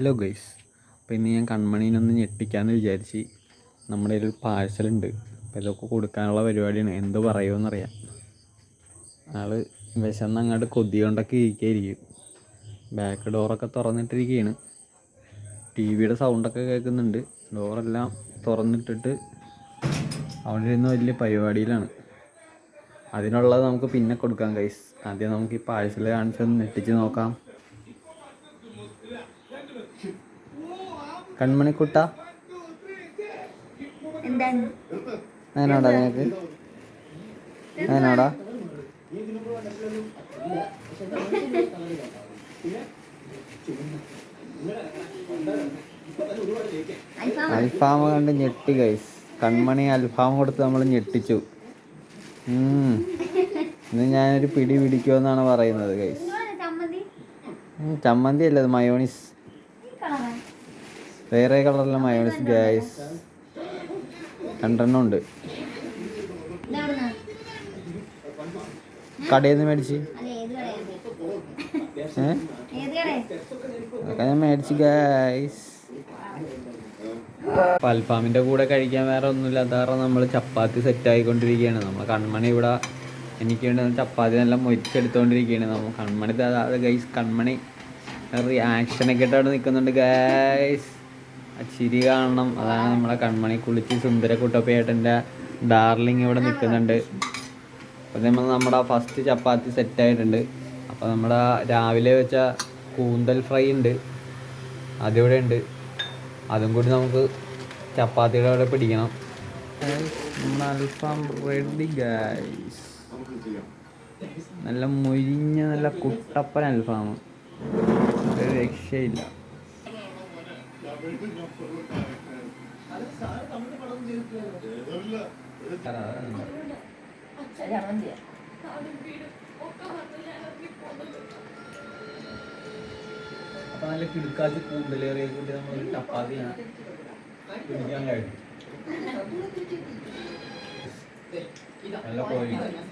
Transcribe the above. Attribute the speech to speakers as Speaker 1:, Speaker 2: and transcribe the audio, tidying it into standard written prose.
Speaker 1: Hello guys, അപ്പോൾ ഇന്ന് ഞാൻ കൺമണീനൊന്ന് ഞെട്ടിക്കാമെന്ന് വിചാരിച്ച്. നമ്മുടെ ഒരു പാഴ്സലുണ്ട്, അപ്പോൾ ഇതൊക്കെ കൊടുക്കാനുള്ള പരിപാടിയാണ്. എന്ത് പറയുമെന്നറിയാം. ആൾ വിശന്ന് അങ്ങോട്ട് കൊതി കൊണ്ടൊക്കെ ഇരിക്കുകയായിരിക്കും. ബാക്ക് ഡോറൊക്കെ തുറന്നിട്ടിരിക്കുകയാണ്. ടി വിയുടെ സൗണ്ടൊക്കെ കേൾക്കുന്നുണ്ട്. ഡോറെല്ലാം തുറന്നിട്ടിട്ട് അവിടെ ഇരുന്ന് വലിയ പരിപാടിയിലാണ്. അതിനുള്ളത് നമുക്ക് പിന്നെ കൊടുക്കാം ഗൈസ്. ആദ്യം നമുക്ക് ഈ പാഴ്സൽ കാണിച്ചൊന്ന് ഞെട്ടിച്ച് നോക്കാം. കൺമണിക്കുട്ട, അങ്ങനാടാ നിനക്ക്? അങ്ങനാടാ അൽഫാം കണ്ട് ഞെട്ടി ഗൈസ്. കൺമണി അൽഫാം കൊടുത്ത് നമ്മൾ ഞെട്ടിച്ചു. ഇന്ന് ഞാനൊരു പിടി പിടിക്കുമെന്നാണ് പറയുന്നത് ഗൈസ്. ചമ്മന്തി അല്ല, അത് മയോണീസ്. വേറെ കളറിലെ മയോണീസ് ഗൈസ്. 2 എണ്ണം ഉണ്ട്. കടയിൽ നിന്ന് മേടിച്ച് അതൊക്കെ ഞാൻ മേടിച്ച് ഗൈസ്. അൽഫാമിൻ്റെ കൂടെ കഴിക്കാൻ വേറെ ഒന്നുമില്ലാത്ത കാരണം നമ്മൾ ചപ്പാത്തി സെറ്റ് ആയിക്കൊണ്ടിരിക്കുകയാണ്. നമ്മൾ കൺമണി ഇവിടെ എനിക്ക് വേണ്ടി ചപ്പാത്തി നല്ല മൊരിച്ചെടുത്തുകൊണ്ടിരിക്കുകയാണ്. നമ്മൾ കൺമണി ഗൈസ്. കൺമണി റിയാക്ഷനൊക്കെ ഇട്ട് അവിടെ നിൽക്കുന്നുണ്ട് ഗൈസ്. ആ ചിരി കാണണം. അതാണ് നമ്മളെ കൺമണി. കുളിച്ച് സുന്ദര കുട്ടപ്പേട്ടൻ്റെ ഡാർലിങ് ഇവിടെ നിൽക്കുന്നുണ്ട്. അപ്പോൾ നമ്മുടെ ഫസ്റ്റ് ചപ്പാത്തി സെറ്റായിട്ടുണ്ട്. അപ്പോൾ നമ്മുടെ രാവിലെ വെച്ച കൂന്തൽ ഫ്രൈ ഉണ്ട്, അതിവിടെ ഉണ്ട്. അതും കൂടി നമുക്ക് ചപ്പാത്തിയുടെ അവിടെ പിടിക്കണം. നമ്മുടെ അൽഫാം റെഡി ഗൈസ്. നല്ല മൊരിഞ്ഞ നല്ല കുട്ടപ്പൻ അൽഫാം, ഒരു രക്ഷയില്ല. അപ്പൊ നല്ല കിടുക്കാച്ചി കൂന്തലേറിയ കൂട്ടി നമ്മൾ ചപ്പാത്തി പിടിക്കാൻ കഴിയും. നല്ല കോഴി കഴിച്ചു.